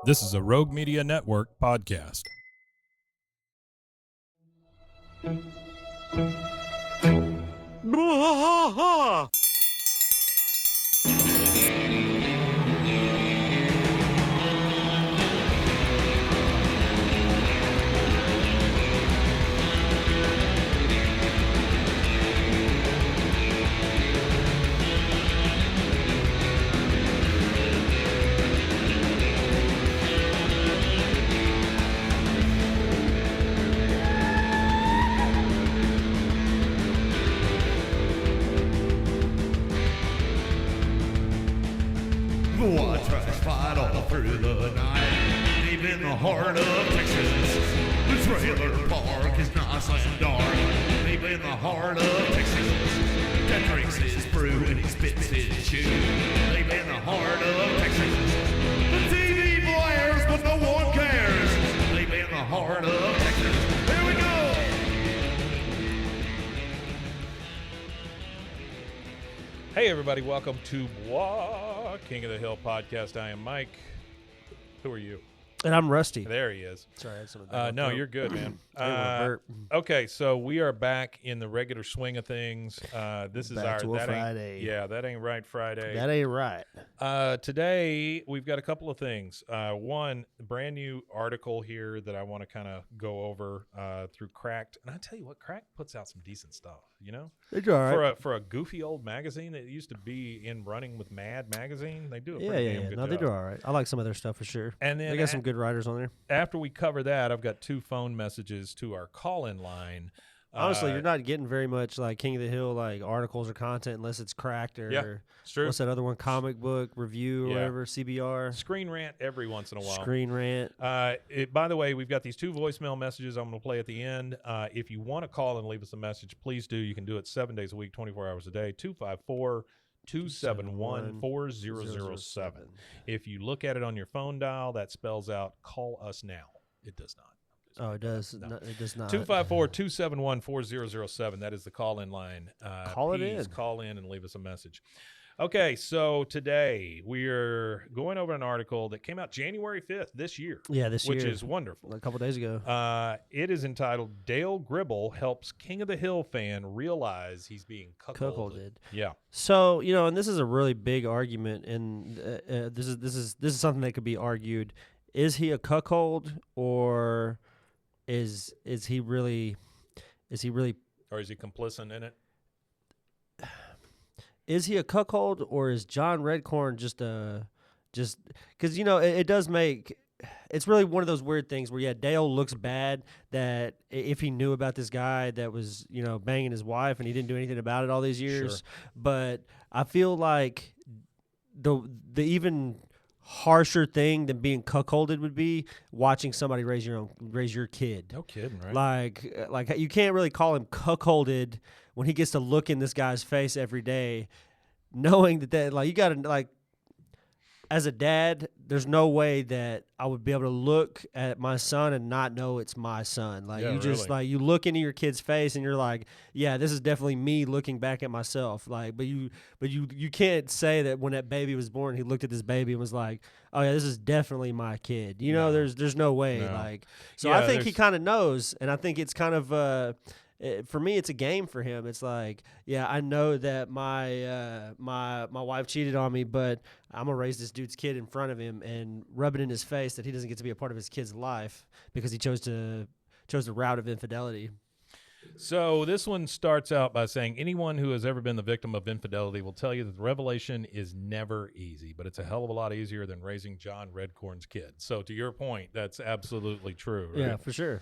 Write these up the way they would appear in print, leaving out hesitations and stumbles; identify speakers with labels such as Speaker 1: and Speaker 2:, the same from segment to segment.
Speaker 1: This is a Rogue Media Network podcast.
Speaker 2: Watch us fight all through the night, deep in the heart of Texas. The trailer park is nice and dark, deep in the heart of Texas. That drinks his brew and he spits his chew, deep in the heart of Texas. The TV blares, but no one cares, deep in the heart of Texas. Here we go!
Speaker 1: Hey, everybody, welcome to King of the Hill podcast. I am Mike. Who are you?
Speaker 3: And I'm Rusty.
Speaker 1: There he is.
Speaker 3: Sorry, I had something.
Speaker 1: No, you're good, man.
Speaker 3: Burp.
Speaker 1: Okay, so we are back in the regular swing of things. This is
Speaker 3: Back
Speaker 1: our
Speaker 3: to a
Speaker 1: that
Speaker 3: Friday.
Speaker 1: Ain't, yeah, that ain't right Friday.
Speaker 3: That ain't right.
Speaker 1: Today we've got a couple of things. One, brand new article here that I want to kind of go over through Cracked. And I tell you what, Cracked puts out some decent stuff. You know,
Speaker 3: It's all right.
Speaker 1: for a goofy old magazine that used to be in running with Mad Magazine, they do a pretty damn good
Speaker 3: No,
Speaker 1: job.
Speaker 3: they do all right. I like some of their stuff for sure.
Speaker 1: And then
Speaker 3: They got some good writers on there.
Speaker 1: after we cover that, I've got two phone messages to our call-in line.
Speaker 3: Honestly, you're not getting very much like King of the Hill like articles or content unless it's Cracked or
Speaker 1: Yeah, it's true.
Speaker 3: what's that other one? Comic book review or
Speaker 1: Yeah.
Speaker 3: whatever. CBR.
Speaker 1: Screen Rant every once in a while.
Speaker 3: Screen Rant.
Speaker 1: By the way, we've got these two voicemail messages I'm going to play at the end. If you want to call and leave us a message, please do. You can do it 7 days a week, 24 hours a day, 254-271-4007. If you look at it on your phone dial, that spells out call us now. It does not.
Speaker 3: Oh, it does.
Speaker 1: No.
Speaker 3: No, it does not.
Speaker 1: 254-271-4007. That is the call-in line.
Speaker 3: Call it
Speaker 1: Please
Speaker 3: in.
Speaker 1: call in and leave us a message. Okay, so today we are going over an article that came out January 5th this year.
Speaker 3: Yeah, this
Speaker 1: which
Speaker 3: year.
Speaker 1: is wonderful.
Speaker 3: A couple days ago.
Speaker 1: It is entitled "Dale Gribble Helps King of the Hill Fan Realize He's Being Cuckolded." Yeah.
Speaker 3: So, you know, and this is a really big argument, and this is something that could be argued. Is he a cuckold, or is he really
Speaker 1: Or is he complicit in it?
Speaker 3: is he a cuckold, or is John Redcorn just because, you know, it does make, it's really one of those weird things where, yeah, Dale looks bad that if he knew about this guy that was, you know, banging his wife and he didn't do anything about it all these years.
Speaker 1: Sure.
Speaker 3: But I feel like the even harsher thing than being cuckolded would be watching somebody raise your kid.
Speaker 1: No kidding, right?
Speaker 3: Like you can't really call him cuckolded when he gets to look in this guy's face every day, knowing that like you got to, like, as a dad, there's no way that I would be able to look at my son and not know it's my son. Like,
Speaker 1: Yeah,
Speaker 3: you just
Speaker 1: really.
Speaker 3: like, you look into your kid's face and you're like, yeah, this is definitely me looking back at myself. Like, but you can't say that when that baby was born, he looked at this baby and was like, oh yeah, this is definitely my kid. You know,
Speaker 1: No.
Speaker 3: there's no way.
Speaker 1: No.
Speaker 3: Like, so
Speaker 1: Yeah,
Speaker 3: I think he
Speaker 1: there's-
Speaker 3: kind of knows, and I think it's kind of for me, it's a game for him. It's like, yeah, I know that my wife cheated on me, but I'm gonna raise this dude's kid in front of him and rub it in his face that he doesn't get to be a part of his kid's life because he chose the route of infidelity.
Speaker 1: So this one starts out by saying anyone who has ever been the victim of infidelity will tell you that the revelation is never easy, but it's a hell of a lot easier than raising John Redcorn's kid. So to your point, that's absolutely true. Right?
Speaker 3: Yeah, for sure.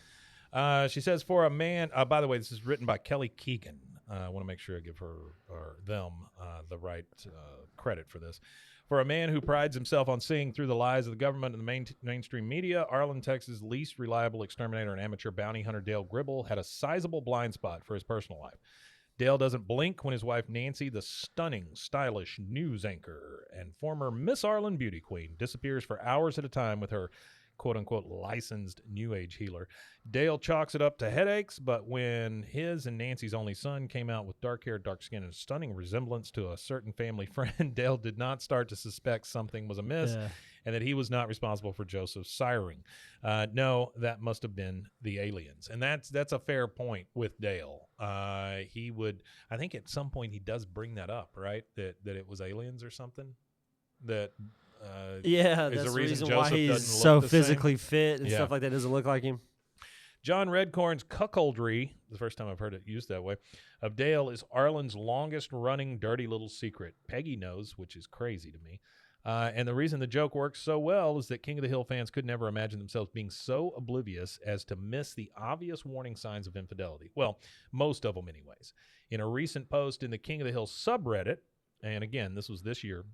Speaker 1: She says, for a man, by the way, this is written by Kelly Keegan. I want to make sure I give her or them the right credit for this. For a man who prides himself on seeing through the lies of the government and the mainstream media, Arlen, Texas' least reliable exterminator and amateur bounty hunter Dale Gribble had a sizable blind spot for his personal life. Dale doesn't blink when his wife Nancy, the stunning, stylish news anchor and former Miss Arlen beauty queen, disappears for hours at a time with her quote-unquote licensed New Age healer. Dale chalks it up to headaches, but when his and Nancy's only son came out with dark hair, dark skin, and a stunning resemblance to a certain family friend, Dale did not start to suspect something was amiss.
Speaker 3: Yeah.
Speaker 1: and that he was not responsible for Joseph's siring. No, that must have been the aliens, and that's a fair point with Dale. He would, I think, at some point he does bring that up, right? That it was aliens or something. That
Speaker 3: Yeah,
Speaker 1: is
Speaker 3: that's
Speaker 1: the reason
Speaker 3: why
Speaker 1: Joseph
Speaker 3: he's
Speaker 1: doesn't look
Speaker 3: so
Speaker 1: the same.
Speaker 3: physically fit and
Speaker 1: Yeah.
Speaker 3: stuff like that. Doesn't look like him.
Speaker 1: John Redcorn's cuckoldry, the first time I've heard it used that way, of Dale is Arlen's longest-running dirty little secret. Peggy knows, which is crazy to me. And the reason the joke works so well is that King of the Hill fans could never imagine themselves being so oblivious as to miss the obvious warning signs of infidelity. Well, most of them anyways. In a recent post in the King of the Hill subreddit, and again, this was this year,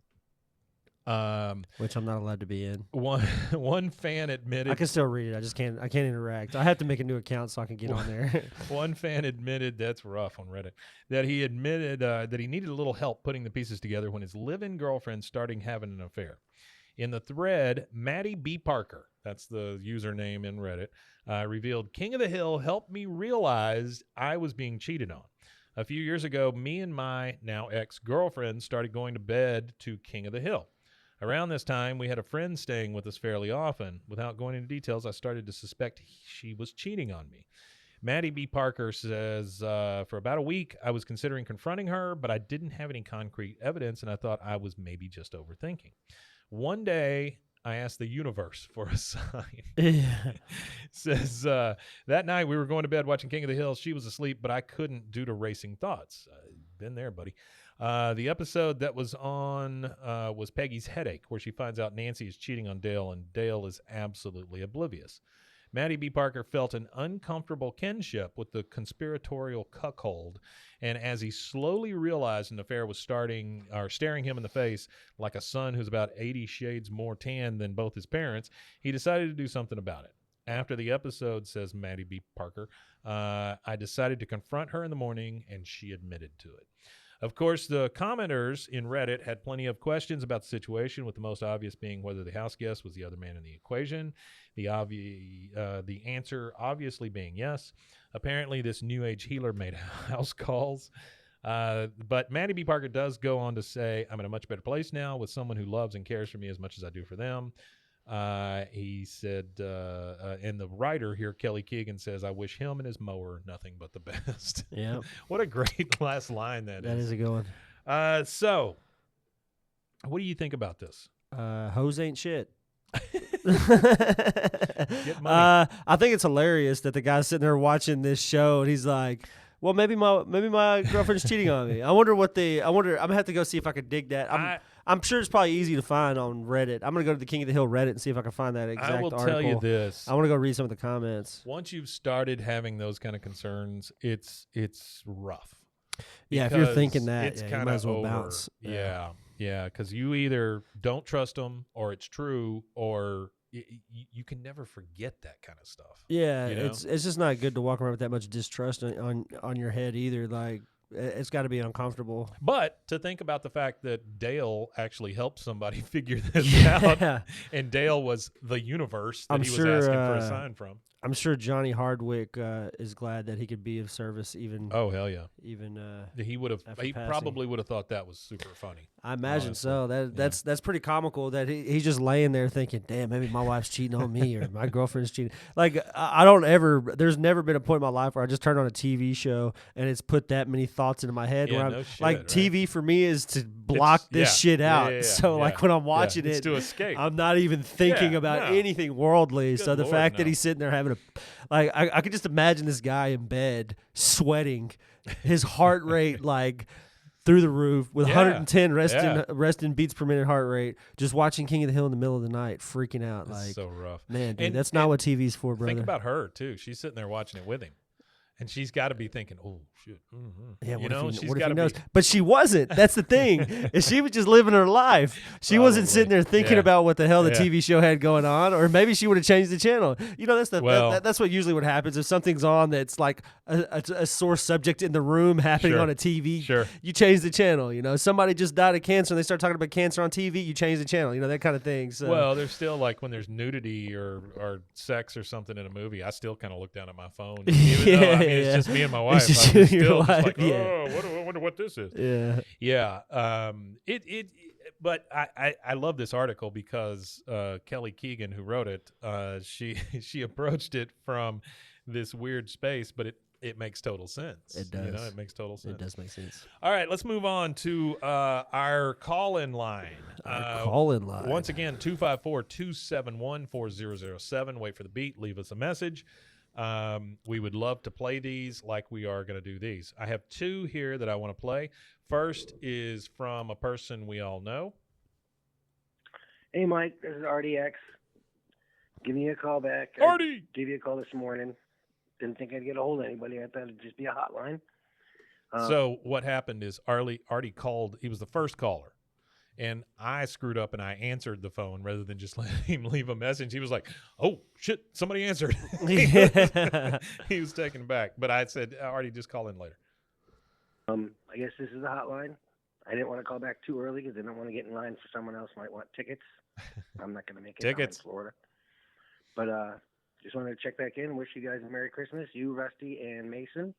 Speaker 3: Which I'm not allowed to be in.
Speaker 1: one fan admitted
Speaker 3: I can still read it. I can't interact. I have to make a new account so I can get on there.
Speaker 1: One fan admitted, that's rough on Reddit, that he admitted that he needed a little help putting the pieces together when his live-in girlfriend started having an affair. In the thread, Maddie B. Parker, that's the username in Reddit, revealed, King of the Hill helped me realize I was being cheated on. A few years ago, me and my now ex-girlfriend started going to bed to King of the Hill. Around this time, we had a friend staying with us fairly often. Without going into details, I started to suspect she was cheating on me. Maddie B. Parker says, for about a week, I was considering confronting her, but I didn't have any concrete evidence, and I thought I was maybe just overthinking. One day, I asked the universe for a sign.
Speaker 3: Yeah.
Speaker 1: Says, that night we were going to bed watching King of the Hill. She was asleep, but I couldn't due to racing thoughts. Been there, buddy. The episode that was on was Peggy's Headache, where she finds out Nancy is cheating on Dale, and Dale is absolutely oblivious. Maddie B. Parker felt an uncomfortable kinship with the conspiratorial cuckold, and as he slowly realized an affair was staring him in the face like a son who's about 80 shades more tan than both his parents, he decided to do something about it. After the episode, says Maddie B. Parker, I decided to confront her in the morning, and she admitted to it. Of course, the commenters in Reddit had plenty of questions about the situation, with the most obvious being whether the house guest was the other man in the equation. The answer obviously being yes. Apparently, this New Age healer made house calls. But Maddie B. Parker does go on to say, I'm in a much better place now with someone who loves and cares for me as much as I do for them. He said, and the writer here, Kelly Keegan, says, I wish him and his mower nothing but the best.
Speaker 3: Yeah.
Speaker 1: What a great last line that
Speaker 3: That
Speaker 1: is.
Speaker 3: is a good one.
Speaker 1: So, what do you think about this?
Speaker 3: Hoes ain't shit.
Speaker 1: Get money.
Speaker 3: I think it's hilarious that the guy's sitting there watching this show and he's like, well, maybe my girlfriend's cheating on me. I wonder. I'm gonna have to go see if I could dig that. I'm sure it's probably easy to find on Reddit. I'm gonna go to the King of the Hill Reddit and see if I can find that exact
Speaker 1: I will
Speaker 3: article.
Speaker 1: tell you this.
Speaker 3: I want to go read some of the comments.
Speaker 1: Once you've started having those kind of concerns, it's rough.
Speaker 3: Yeah, if you're
Speaker 1: Because
Speaker 3: thinking that,
Speaker 1: it's
Speaker 3: yeah, you
Speaker 1: kind
Speaker 3: might
Speaker 1: of
Speaker 3: as well
Speaker 1: over.
Speaker 3: bounce.
Speaker 1: Yeah, because you either don't trust them, or it's true, or you can never forget that kind of stuff.
Speaker 3: Yeah,
Speaker 1: You know?
Speaker 3: it's just not good to walk around with that much distrust on your head either. Like, it's got to be uncomfortable.
Speaker 1: But to think about the fact that Dale actually helped somebody figure this out,
Speaker 3: Yeah.
Speaker 1: and Dale was the universe that
Speaker 3: I'm
Speaker 1: he was
Speaker 3: sure,
Speaker 1: asking for a sign from.
Speaker 3: I'm sure Johnny Hardwick is glad that he could be of service even
Speaker 1: Oh hell yeah! He would have.
Speaker 3: after
Speaker 1: He
Speaker 3: passing.
Speaker 1: probably would have thought that was super funny.
Speaker 3: I imagine
Speaker 1: honestly,
Speaker 3: so. That's pretty comical that he's just laying there thinking, damn, maybe my wife's cheating on me or my girlfriend's cheating. Like, I don't ever, there's never been a point in my life where I just turned on a TV show and it's put that many thoughts into my head.
Speaker 1: Yeah,
Speaker 3: where I'm,
Speaker 1: no shit,
Speaker 3: like,
Speaker 1: right?
Speaker 3: TV for me is to block this shit out.
Speaker 1: Yeah,
Speaker 3: so,
Speaker 1: yeah.
Speaker 3: like, when I'm watching
Speaker 1: it's
Speaker 3: it,
Speaker 1: to escape.
Speaker 3: I'm not even thinking
Speaker 1: Yeah,
Speaker 3: about
Speaker 1: no.
Speaker 3: anything worldly.
Speaker 1: Good
Speaker 3: So the
Speaker 1: Lord,
Speaker 3: fact that
Speaker 1: no.
Speaker 3: he's sitting there having I could just imagine this guy in bed sweating, his heart rate like through the roof with
Speaker 1: Yeah,
Speaker 3: 110
Speaker 1: yeah.
Speaker 3: resting beats per minute heart rate, just watching King of the Hill in the middle of the night, freaking out.
Speaker 1: This is
Speaker 3: Like,
Speaker 1: so rough.
Speaker 3: man, dude,
Speaker 1: And-
Speaker 3: that's not
Speaker 1: and
Speaker 3: what TV's for, brother.
Speaker 1: Think about her too. She's sitting there watching it with him, and she's got to be thinking, "Oh shit!"
Speaker 3: Yeah,
Speaker 1: you
Speaker 3: what
Speaker 1: know,
Speaker 3: if
Speaker 1: she's
Speaker 3: what if
Speaker 1: got
Speaker 3: he
Speaker 1: to
Speaker 3: knows?
Speaker 1: be.
Speaker 3: But she wasn't. That's the thing. Is she was just living her life. She wasn't
Speaker 1: Probably.
Speaker 3: sitting there thinking
Speaker 1: Yeah.
Speaker 3: about what the hell the
Speaker 1: Yeah.
Speaker 3: TV show had going on, or maybe she would have changed the channel. You know, that's
Speaker 1: Well-
Speaker 3: that's what usually what happens if something's on that's like a sore subject in the room happening
Speaker 1: Sure.
Speaker 3: on a TV.
Speaker 1: Sure.
Speaker 3: You change the channel. You know, somebody just died of cancer and they start talking about cancer on TV. You change the channel. You know, that kind of thing. So.
Speaker 1: Well, there's still like when there's nudity or sex or something in a movie, I still kind of look down at my phone. Even though, I mean, it's
Speaker 3: Yeah.
Speaker 1: just me and my wife.
Speaker 3: just
Speaker 1: I'm
Speaker 3: you and your
Speaker 1: still just
Speaker 3: wife,
Speaker 1: like,
Speaker 3: yeah.
Speaker 1: oh, I wonder what this is.
Speaker 3: yeah.
Speaker 1: Yeah. But I love this article because Kelly Keegan, who wrote it, she approached it from this weird space, but it makes total sense.
Speaker 3: It does.
Speaker 1: You know, it makes total sense.
Speaker 3: It does make sense.
Speaker 1: All right, let's move on to our call-in line.
Speaker 3: Our call-in line.
Speaker 1: Once again, 254-271-4007. Wait for the beat. Leave us a message. We would love to play these like we are going to do these. I have two here that I want to play. First is from a person we all know.
Speaker 4: Hey, Mike, this is RDX. Give me a call back.
Speaker 1: Artie!
Speaker 4: Give you a call this morning. Didn't think I'd get a hold of anybody. I thought it'd just be a hotline.
Speaker 1: So what happened is Artie called. He was the first caller. And I screwed up and I answered the phone rather than just letting him leave a message. He was like, oh, shit, somebody answered. He was taken aback. But I said, Artie, just call in later.
Speaker 4: I guess this is a hotline. I didn't want to call back too early because I didn't want to get in line for someone else who might want tickets. I'm not going to make it.
Speaker 1: Tickets.
Speaker 4: I'm in Florida. But just wanted to check back in. Wish you guys a Merry Christmas. You, Rusty, and Mason,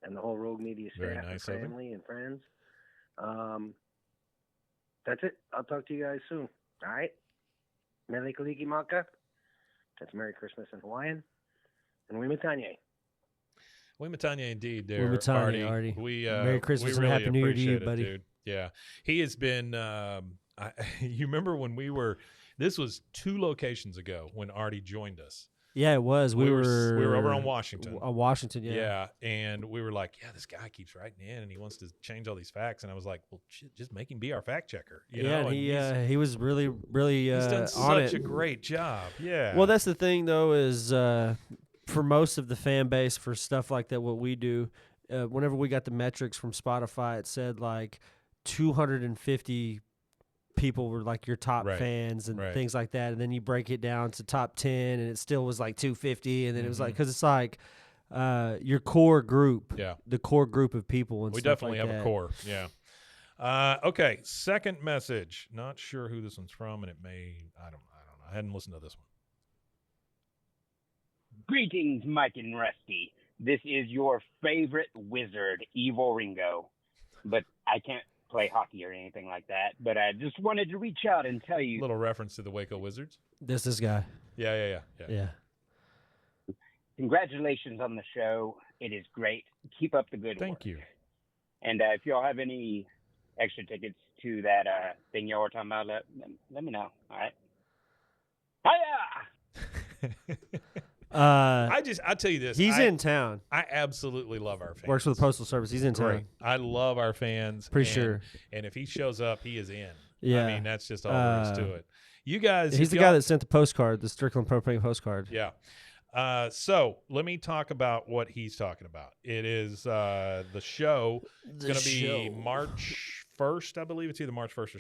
Speaker 4: and the whole Rogue Media staff,
Speaker 1: Very nice
Speaker 4: and
Speaker 1: of him.
Speaker 4: family, and friends. That's it. I'll talk to you guys soon. All right? Mele Kaliki Maka. That's Merry Christmas in Hawaiian. And Wimatanye.
Speaker 1: Wimatanya indeed there,
Speaker 3: Wimatanya, Artie.
Speaker 1: We,
Speaker 3: Merry Christmas
Speaker 1: we
Speaker 3: and
Speaker 1: really
Speaker 3: Happy New Year to you,
Speaker 1: appreciate it,
Speaker 3: buddy.
Speaker 1: dude. Yeah. He has been, you remember when this was 2 locations ago when Artie joined us.
Speaker 3: Yeah, it was. We were
Speaker 1: over on Washington.
Speaker 3: Washington, yeah.
Speaker 1: Yeah, and we were like, yeah, this guy keeps writing in and he wants to change all these facts. And I was like, well, shit, just make him be our fact checker. You know?
Speaker 3: And he was really
Speaker 1: he's done
Speaker 3: on
Speaker 1: such
Speaker 3: it.
Speaker 1: a great job. Yeah.
Speaker 3: Well, that's the thing, though, is for most of the fan base for stuff like that, what we do, whenever we got the metrics from Spotify, it said like 250 people were like your top
Speaker 1: Right,
Speaker 3: fans and
Speaker 1: right.
Speaker 3: things like that. And then you break it down to top 10 and it still was like 250. And then it was like,
Speaker 1: Mhm.
Speaker 3: because it's like your core group,
Speaker 1: Yeah.
Speaker 3: the core group of people. And
Speaker 1: We
Speaker 3: stuff
Speaker 1: definitely
Speaker 3: like
Speaker 1: have
Speaker 3: that.
Speaker 1: a core. Yeah. Okay. Second message. Not sure who this one's from, and it may. I don't know. I hadn't listened to this one.
Speaker 5: Greetings, Mike and Rusty. This is your favorite wizard, Evil Ringo. But I can't play hockey or anything like that. But I just wanted to reach out and tell you,
Speaker 1: Little reference to the Waco Wizards.
Speaker 3: This guy.
Speaker 1: Yeah.
Speaker 3: Yeah.
Speaker 5: congratulations on the show. It is great. Keep up the good work.
Speaker 1: Thank you.
Speaker 5: And if y'all have any extra tickets to that thing y'all were talking about, let me know. All right. Hiya!
Speaker 1: I'll tell you this.
Speaker 3: He's in town.
Speaker 1: I absolutely love our fans.
Speaker 3: Works for the Postal Service. He's in town.
Speaker 1: Great. I love our fans.
Speaker 3: Pretty
Speaker 1: and-
Speaker 3: sure.
Speaker 1: And if he shows up, he is in.
Speaker 3: Yeah.
Speaker 1: I mean, that's just all there is to it. You guys.
Speaker 3: He's
Speaker 1: if
Speaker 3: the
Speaker 1: y'all-
Speaker 3: guy that sent the postcard, the Strickland Propane postcard.
Speaker 1: Yeah. So let me talk about what he's talking about. It is the show. It's going to be March 1st, I believe. It's either March 1st or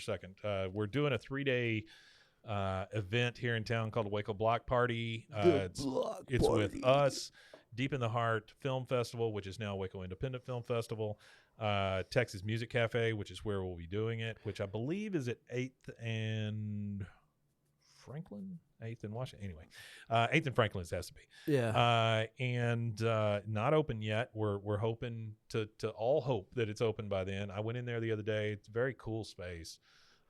Speaker 1: 2nd. We're doing a 3-day event here in town called the Waco Block Party. It's with us, Deep in the Heart Film Festival, which is now Waco Independent Film Festival, Texas Music Cafe, which is where we'll be doing it, which I believe is at 8th and Franklin? 8th and Washington. Anyway, 8th and Franklin it has to be.
Speaker 3: Yeah.
Speaker 1: And not open yet. We're hoping to all hope that it's open by then. I went in there the other day. It's a very cool space.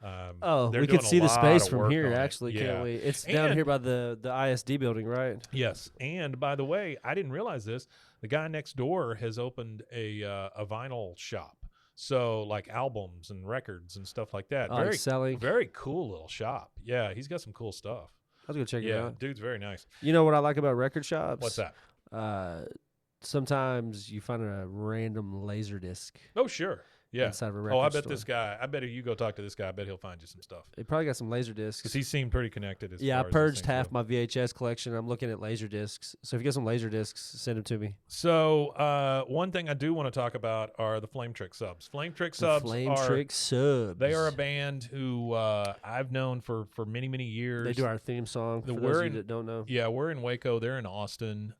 Speaker 1: They're
Speaker 3: We
Speaker 1: doing
Speaker 3: could
Speaker 1: a
Speaker 3: see the
Speaker 1: lot
Speaker 3: space
Speaker 1: of
Speaker 3: from
Speaker 1: work
Speaker 3: here,
Speaker 1: on it.
Speaker 3: actually,
Speaker 1: Yeah.
Speaker 3: can't we? It's down
Speaker 1: And-
Speaker 3: here by the ISD building, right?
Speaker 1: Yes, and by the way, I didn't realize this. The guy next door has opened a vinyl shop, so like albums and records and stuff like that.
Speaker 3: Like selling.
Speaker 1: very cool little shop. Yeah, he's got some cool stuff.
Speaker 3: I was going to check it
Speaker 1: Yeah,
Speaker 3: out.
Speaker 1: dude's very nice.
Speaker 3: You know what I like about record shops?
Speaker 1: What's that?
Speaker 3: Sometimes you find a random laser disc
Speaker 1: Oh, sure. Yeah.
Speaker 3: inside of a record
Speaker 1: Oh, I bet
Speaker 3: store.
Speaker 1: this guy. I bet if you go talk to this guy, I bet he'll find you some stuff
Speaker 3: They probably got some laser discs.
Speaker 1: because he seemed pretty connected. As
Speaker 3: Yeah,
Speaker 1: far
Speaker 3: I
Speaker 1: as these
Speaker 3: purged
Speaker 1: things
Speaker 3: half
Speaker 1: go.
Speaker 3: my VHS collection. I'm looking at laser discs. So if you got some laser discs, send them to me.
Speaker 1: So one thing I do want to talk about are the Flame Trick subs. Flame Trick subs
Speaker 3: Flame
Speaker 1: are
Speaker 3: Trick subs.
Speaker 1: they are a band who I've known for many years.
Speaker 3: They do our theme song.
Speaker 1: The
Speaker 3: For
Speaker 1: we're
Speaker 3: those of
Speaker 1: in-
Speaker 3: you that don't know.
Speaker 1: Yeah, we're in Waco. They're in Austin.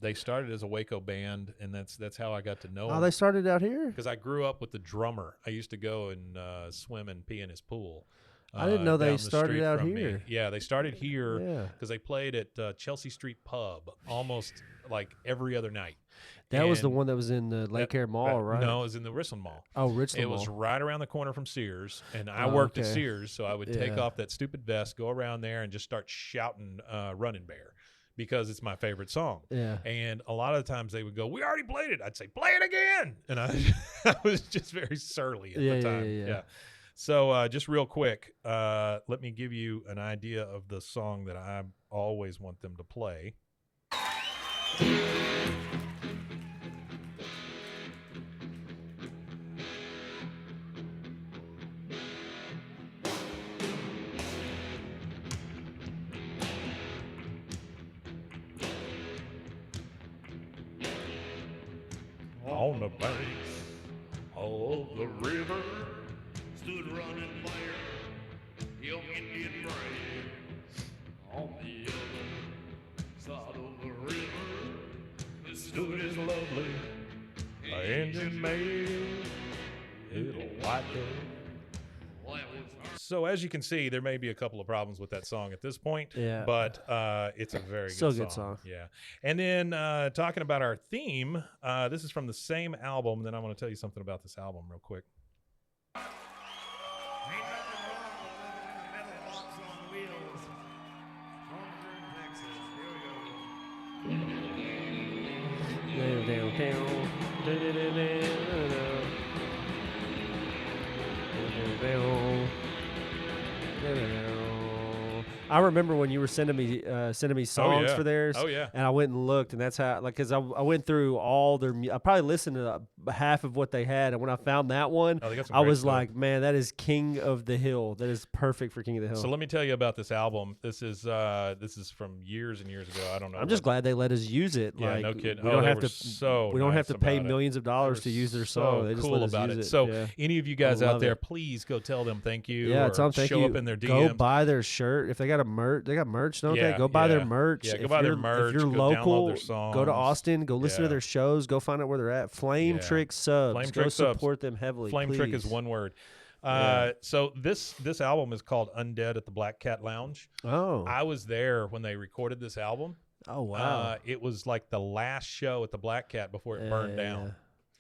Speaker 1: They started as a Waco band, and that's how I got to know
Speaker 3: Oh,
Speaker 1: them.
Speaker 3: they started out here.
Speaker 1: Because I grew up with the drummer. I used to go and swim and pee in his pool.
Speaker 3: I didn't know they
Speaker 1: down the
Speaker 3: started
Speaker 1: street
Speaker 3: out
Speaker 1: from me.
Speaker 3: here.
Speaker 1: Yeah, they started here
Speaker 3: Yeah.
Speaker 1: because they played at Chelsea Street Pub almost like every other night.
Speaker 3: That was the
Speaker 1: And
Speaker 3: one that was in the Lake Air Mall, right?
Speaker 1: No, it was in the Richland Mall.
Speaker 3: Oh, Richland
Speaker 1: It
Speaker 3: Mall.
Speaker 1: was right around the corner from Sears, and I
Speaker 3: Oh,
Speaker 1: worked at
Speaker 3: okay.
Speaker 1: Sears, so I would take
Speaker 3: Yeah.
Speaker 1: off that stupid vest, go around there, and just start shouting "Running Bear" because it's my favorite song.
Speaker 3: Yeah.
Speaker 1: And a lot of the times they would go, "We already played it." I'd say, "Play it again," and I, I was just very surly at
Speaker 3: Yeah,
Speaker 1: the
Speaker 3: yeah,
Speaker 1: time.
Speaker 3: yeah.
Speaker 1: So just real quick, let me give you an idea of the song that I always want them to play. On the banks of the river
Speaker 2: Stood running there, young Indian brave. On the other side of the river,
Speaker 1: stood his lovely engine made little white dove.
Speaker 2: That was her.
Speaker 1: So as you can see, there may be a couple of problems with that song at this point.
Speaker 3: Yeah.
Speaker 1: But it's a very
Speaker 3: Still a
Speaker 1: good
Speaker 3: good song.
Speaker 1: Yeah. And then talking about our theme, this is from the same album. Then I want to tell you something about this album real quick.
Speaker 2: Ain't nothing wrong with living in a metal box on wheels. Home in Texas. Here we go.
Speaker 3: I remember when you were sending me songs
Speaker 1: yeah.
Speaker 3: for theirs.
Speaker 1: Oh, yeah.
Speaker 3: And I went and looked, and that's how, like, because I went through all their. I probably listened to half of what they had, and when I found that one,
Speaker 1: Oh, they got some
Speaker 3: I
Speaker 1: great
Speaker 3: was
Speaker 1: stuff.
Speaker 3: like, man, that is King of the Hill. That is perfect for King of the Hill.
Speaker 1: So let me tell you about this album. This is from years and years ago. I don't know.
Speaker 3: I'm just glad they let us use it.
Speaker 1: Yeah,
Speaker 3: like,
Speaker 1: no kidding.
Speaker 3: We
Speaker 1: Oh,
Speaker 3: don't
Speaker 1: they
Speaker 3: have
Speaker 1: were
Speaker 3: to.
Speaker 1: so
Speaker 3: we don't have
Speaker 1: nice
Speaker 3: to pay
Speaker 1: about it.
Speaker 3: millions of dollars to
Speaker 1: They were
Speaker 3: use their
Speaker 1: so
Speaker 3: song. They just
Speaker 1: cool
Speaker 3: let us
Speaker 1: about
Speaker 3: use
Speaker 1: it.
Speaker 3: it.
Speaker 1: So
Speaker 3: yeah.
Speaker 1: any of you guys out
Speaker 3: love
Speaker 1: there,
Speaker 3: it.
Speaker 1: please go tell them thank you.
Speaker 3: Yeah,
Speaker 1: or
Speaker 3: tell them thank
Speaker 1: show
Speaker 3: you.
Speaker 1: up in their DMs.
Speaker 3: Go buy their shirt if they got a merch. They got merch, don't
Speaker 1: Yeah,
Speaker 3: they? Go buy their
Speaker 1: yeah.
Speaker 3: merch.
Speaker 1: Yeah, go
Speaker 3: If
Speaker 1: buy their
Speaker 3: you're-
Speaker 1: merch,
Speaker 3: If you're
Speaker 1: go download
Speaker 3: local,
Speaker 1: their
Speaker 3: go to
Speaker 1: songs.
Speaker 3: Austin. Go listen to
Speaker 1: Yeah.
Speaker 3: their shows. Go find out where they're at. Flame
Speaker 1: Yeah.
Speaker 3: Trick Subs.
Speaker 1: Flame
Speaker 3: go
Speaker 1: Trick Subs.
Speaker 3: support them heavily.
Speaker 1: Flame Trick is
Speaker 3: please.
Speaker 1: one word.
Speaker 3: Yeah.
Speaker 1: So this album is called Undead at the Black Cat Lounge.
Speaker 3: Oh.
Speaker 1: I was there when they recorded this album.
Speaker 3: Oh wow.
Speaker 1: It was like the last show at the Black Cat before it burned down.
Speaker 3: Yeah.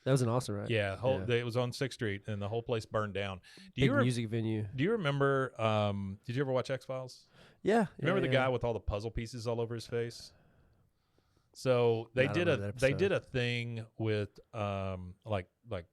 Speaker 3: That was an awesome, right?
Speaker 1: Yeah, it was on 6th Street, and the whole place burned down. Do
Speaker 3: Big
Speaker 1: you
Speaker 3: music venue.
Speaker 1: Do you remember? Did you ever watch X-Files?
Speaker 3: Yeah.
Speaker 1: Remember the
Speaker 3: yeah.
Speaker 1: guy with all the puzzle pieces all over his face? So they
Speaker 3: I don't
Speaker 1: did
Speaker 3: remember that
Speaker 1: they
Speaker 3: episode.
Speaker 1: did a thing with like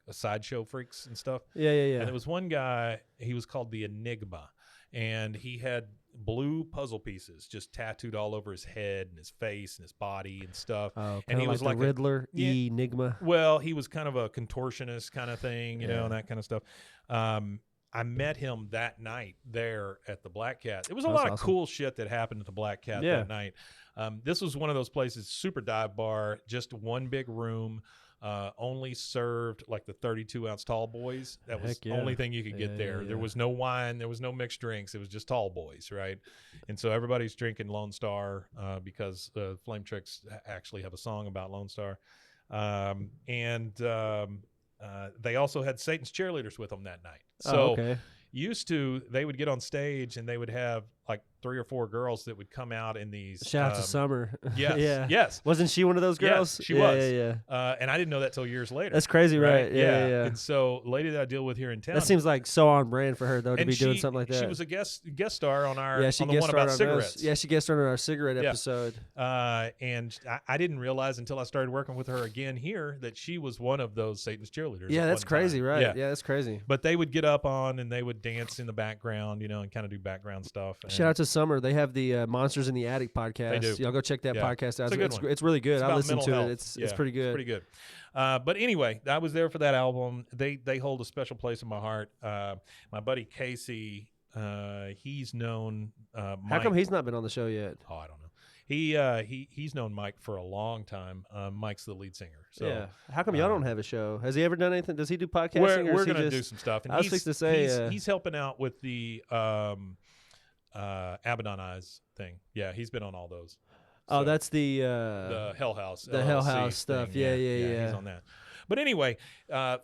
Speaker 1: a sideshow freaks and stuff.
Speaker 3: Yeah, yeah, yeah.
Speaker 1: And there was one guy, he was called the Enigma, and he had blue puzzle pieces just tattooed all over his head and his face and his body and stuff.
Speaker 3: Oh,
Speaker 1: and
Speaker 3: kind
Speaker 1: he
Speaker 3: of
Speaker 1: was
Speaker 3: like
Speaker 1: like
Speaker 3: the
Speaker 1: a-
Speaker 3: Riddler,
Speaker 1: Yeah.
Speaker 3: Enigma.
Speaker 1: Well, he was kind of a contortionist kind of thing, you know,
Speaker 3: Yeah.
Speaker 1: and that kind of stuff. I met him that night there at the Black Cat. It was a
Speaker 3: That's
Speaker 1: lot of
Speaker 3: awesome.
Speaker 1: cool shit that happened at the Black Cat
Speaker 3: Yeah.
Speaker 1: that night. This was one of those places, super dive bar, just one big room, only served like the 32-ounce tall boys. That was
Speaker 3: Heck
Speaker 1: the
Speaker 3: yeah.
Speaker 1: only thing you could get
Speaker 3: Yeah,
Speaker 1: there.
Speaker 3: yeah,
Speaker 1: There
Speaker 3: yeah.
Speaker 1: was no wine, there was no mixed drinks. It was just tall boys, right? And so everybody's drinking Lone Star because Flame Tricks actually have a song about Lone Star. They also had Satan's Cheerleaders with them that night. So
Speaker 3: Oh, okay.
Speaker 1: used to, they would get on stage and they would have like 3 or 4 girls that would come out in these.
Speaker 3: Shout out to Summer.
Speaker 1: Yes,
Speaker 3: yeah.
Speaker 1: yes.
Speaker 3: Wasn't she one of those
Speaker 1: Yes,
Speaker 3: girls?
Speaker 1: she
Speaker 3: yeah,
Speaker 1: was.
Speaker 3: Yeah, yeah.
Speaker 1: And I didn't know that till years later.
Speaker 3: That's crazy, right? Yeah, yeah.
Speaker 1: And so, lady that I deal with here in town.
Speaker 3: That seems like so on brand for her though to
Speaker 1: and
Speaker 3: be doing
Speaker 1: she-
Speaker 3: something like that.
Speaker 1: She was a guest star on our
Speaker 3: yeah, she
Speaker 1: on the
Speaker 3: guest
Speaker 1: one
Speaker 3: starred
Speaker 1: about
Speaker 3: on
Speaker 1: cigarettes.
Speaker 3: those. Yeah, she guest starred on our cigarette
Speaker 1: Yeah.
Speaker 3: episode.
Speaker 1: And I didn't realize until I started working with her again here that she was one of those Satan's cheerleaders.
Speaker 3: Yeah,
Speaker 1: at
Speaker 3: that's
Speaker 1: one
Speaker 3: crazy,
Speaker 1: time.
Speaker 3: right?
Speaker 1: Yeah.
Speaker 3: Yeah, that's crazy.
Speaker 1: But they would get up on and they would dance in the background, you know, and kind of do background stuff. And
Speaker 3: Shout out to Summer. They have the Monsters in the Attic podcast.
Speaker 1: They do.
Speaker 3: Y'all go check that
Speaker 1: Yeah.
Speaker 3: podcast out.
Speaker 1: It's a good one.
Speaker 3: It's really good.
Speaker 1: It's
Speaker 3: I
Speaker 1: about
Speaker 3: listened
Speaker 1: mental
Speaker 3: to
Speaker 1: health.
Speaker 3: it. It's
Speaker 1: Yeah,
Speaker 3: pretty good.
Speaker 1: It's pretty good. But anyway, I was there for that album. They hold a special place in my heart. My buddy Casey, he's known.
Speaker 3: How
Speaker 1: Mike.
Speaker 3: come he's not been on the show yet?
Speaker 1: Oh, I don't know. He's known Mike for a long time. Mike's the lead singer. So
Speaker 3: yeah. How come y'all don't have a show? Has he ever done anything? Does he do podcasting?
Speaker 1: we're
Speaker 3: or is he
Speaker 1: gonna do
Speaker 3: just-
Speaker 1: some stuff. And
Speaker 3: I was
Speaker 1: he's,
Speaker 3: fixing to say,
Speaker 1: he's helping out with the Abaddon Eyes thing. Yeah, he's been on all those.
Speaker 3: Oh,
Speaker 1: So,
Speaker 3: that's the
Speaker 1: Hell House.
Speaker 3: the Hell
Speaker 1: LLC
Speaker 3: House stuff.
Speaker 1: thing.
Speaker 3: Yeah, yeah.
Speaker 1: He's on that. But anyway,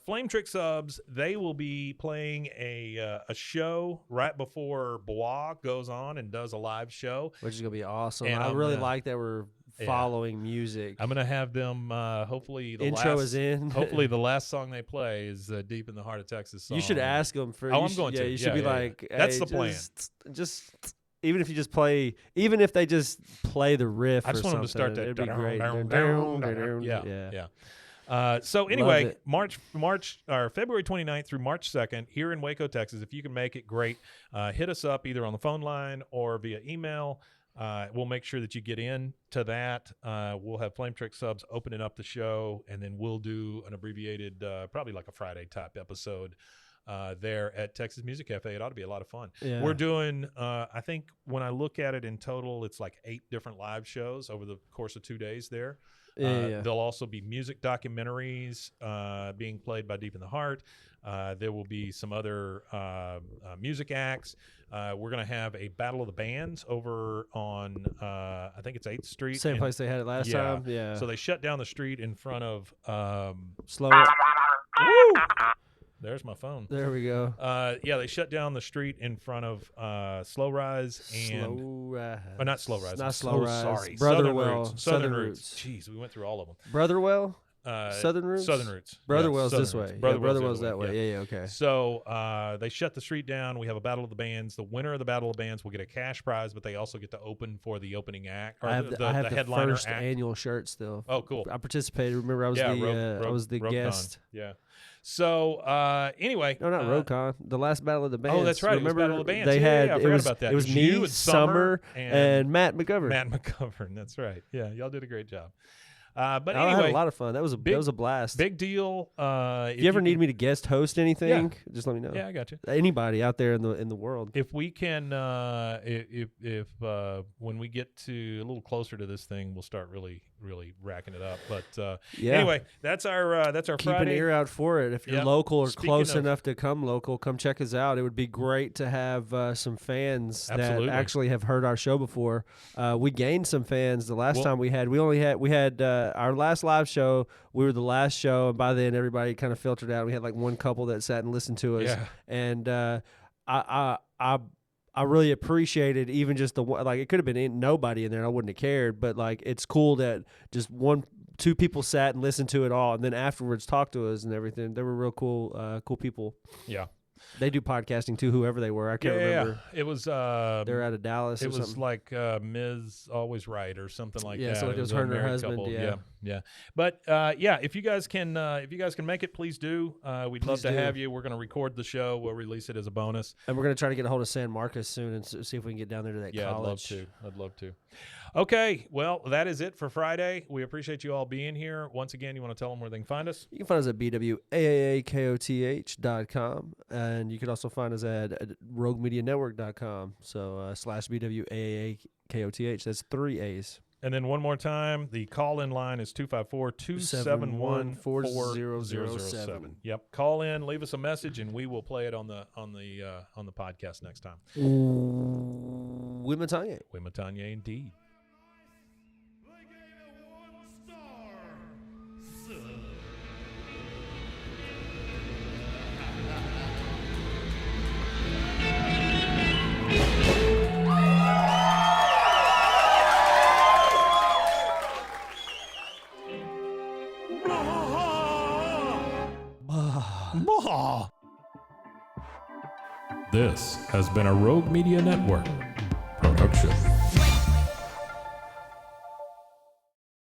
Speaker 1: Flame Trick Subs, they will be playing a show right before Bois goes on and does a live show.
Speaker 3: which is gonna be awesome.
Speaker 1: And
Speaker 3: I
Speaker 1: I'm
Speaker 3: really
Speaker 1: gonna-
Speaker 3: like that we're following music.
Speaker 1: I'm gonna have them. Hopefully, the
Speaker 3: Intro
Speaker 1: last,
Speaker 3: is in.
Speaker 1: hopefully, the last song they play is "Deep in the Heart of Texas." Song.
Speaker 3: You should ask them for.
Speaker 1: Oh,
Speaker 3: you
Speaker 1: I'm
Speaker 3: should-
Speaker 1: going
Speaker 3: yeah,
Speaker 1: to.
Speaker 3: You should
Speaker 1: Yeah,
Speaker 3: be
Speaker 1: yeah, yeah.
Speaker 3: like,
Speaker 1: That's
Speaker 3: hey,
Speaker 1: the plan.
Speaker 3: Just even if you just play, even if they just play the riff.
Speaker 1: I just
Speaker 3: or
Speaker 1: want them to start
Speaker 3: something,
Speaker 1: that.
Speaker 3: It'd be great.
Speaker 1: Yeah. So anyway,
Speaker 3: Love it.
Speaker 1: March or February 29th through March 2nd here in Waco, Texas. If you can make it, great. Hit us up either on the phone line or via email. We'll make sure that you get in to that. We'll have Flame Trick Subs opening up the show, and then we'll do an abbreviated, probably like a Friday type episode there at Texas Music Cafe. It ought to be a lot of fun.
Speaker 3: Yeah.
Speaker 1: We're doing, I think when I look at it in total, it's like 8 different live shows over the course of 2 days there.
Speaker 3: Yeah.
Speaker 1: There'll also be music documentaries being played by Deep in the Heart. There will be some other music acts. We're going to have a Battle of the Bands over on, I think it's 8th Street.
Speaker 3: Same
Speaker 1: in-
Speaker 3: place they had it last
Speaker 1: yeah.
Speaker 3: time. Yeah.
Speaker 1: So they shut down the street in front of,
Speaker 3: Slow it.
Speaker 1: there's my phone.
Speaker 3: There we go.
Speaker 1: Yeah, they shut down the street in front of Slow Rise and
Speaker 3: Slow Rise.
Speaker 1: or not Slow Rise.
Speaker 3: Not
Speaker 1: I'm
Speaker 3: Slow
Speaker 1: so
Speaker 3: Rise.
Speaker 1: sorry.
Speaker 3: Brotherwell.
Speaker 1: Southern Roots. Jeez, we went through all of them.
Speaker 3: Brotherwell. Southern Roots.
Speaker 1: Southern Roots.
Speaker 3: Brotherwell's
Speaker 1: Yeah,
Speaker 3: this
Speaker 1: Southern
Speaker 3: way.
Speaker 1: Roots.
Speaker 3: Yeah,
Speaker 1: Brotherwell's the
Speaker 3: Brotherwell's
Speaker 1: other
Speaker 3: that way. Yeah. Okay.
Speaker 1: So they shut the street down. We have a Battle of the Bands. The winner of the Battle of the Bands will get a cash prize, but they also get to open for the opening act or
Speaker 3: I have
Speaker 1: the
Speaker 3: I have the
Speaker 1: headliner
Speaker 3: first
Speaker 1: act.
Speaker 3: annual shirt still.
Speaker 1: Oh, cool.
Speaker 3: I participated. Remember, I was
Speaker 1: Yeah,
Speaker 3: the I was the
Speaker 1: RogueCon.
Speaker 3: guest.
Speaker 1: Yeah. So anyway,
Speaker 3: No, not RogueCon. The last Battle of the Bands.
Speaker 1: Oh, that's right. It was
Speaker 3: Remember,
Speaker 1: Battle of the Bands.
Speaker 3: They
Speaker 1: Yeah,
Speaker 3: had
Speaker 1: yeah, I
Speaker 3: it
Speaker 1: forgot
Speaker 3: was
Speaker 1: about that.
Speaker 3: it was
Speaker 1: It was
Speaker 3: me,
Speaker 1: you and
Speaker 3: Summer,
Speaker 1: and
Speaker 3: and Matt McGovern.
Speaker 1: Matt McGovern. That's right. Yeah, y'all did a great job. But
Speaker 3: I had
Speaker 1: anyway,
Speaker 3: a lot of fun. That was a blast.
Speaker 1: big deal.
Speaker 3: if you ever need me to guest host anything, just let me know.
Speaker 1: yeah, I got you.
Speaker 3: Anybody out there in the world.
Speaker 1: If we can, if when we get to a little closer to this thing, we'll start really racking it up. But
Speaker 3: Yeah.
Speaker 1: anyway, that's our
Speaker 3: Keep
Speaker 1: Friday.
Speaker 3: an ear out for it. If you're
Speaker 1: Yep.
Speaker 3: local or
Speaker 1: Speaking
Speaker 3: close
Speaker 1: of-
Speaker 3: enough to come local, come check us out. It would be great to have some fans
Speaker 1: Absolutely.
Speaker 3: that actually have heard our show before. We gained some fans the last
Speaker 1: Well-
Speaker 3: time we had our last live show. We were the last show, and by then everybody kind of filtered out. We had like one couple that sat and listened to us,
Speaker 1: Yeah.
Speaker 3: and I really appreciated even just the one, like it could have been nobody in there. I wouldn't have cared, but like it's cool that just 1-2 people sat and listened to it all, and then afterwards talked to us and everything. They were real cool people.
Speaker 1: Yeah.
Speaker 3: They do podcasting too, whoever they were. I can't remember.
Speaker 1: It was
Speaker 3: They're out of Dallas.
Speaker 1: it
Speaker 3: or
Speaker 1: was
Speaker 3: something.
Speaker 1: like Ms. Always Right or something like
Speaker 3: Yeah,
Speaker 1: that.
Speaker 3: so like it was
Speaker 1: a
Speaker 3: her and her
Speaker 1: married
Speaker 3: husband,
Speaker 1: couple.
Speaker 3: yeah.
Speaker 1: Yeah. But yeah, if you guys can make it, please do. We'd love
Speaker 3: Please
Speaker 1: to
Speaker 3: do.
Speaker 1: have you. We're going to record the show. We'll release it as a bonus.
Speaker 3: And we're gonna try to get a hold of San Marcos soon and see if we can get down there to that
Speaker 1: Yeah,
Speaker 3: college.
Speaker 1: I'd love to. Okay, well, that is it for Friday. We appreciate you all being here. Once again, you want to tell them where they can find us?
Speaker 3: You can find us at bwaaaakoth.com, and you can also find us at roguemedianetwork.com. So /bwaaaakoth. That's 3 A's.
Speaker 1: And then one more time, the call-in line is 254-271-4007. Yep, call in, leave us a message, and we will play it on the podcast next time.
Speaker 3: Wimatanya.
Speaker 1: Wimatanya indeed.
Speaker 2: They gave it 1 star.
Speaker 1: This has been a Rogue Media Network production.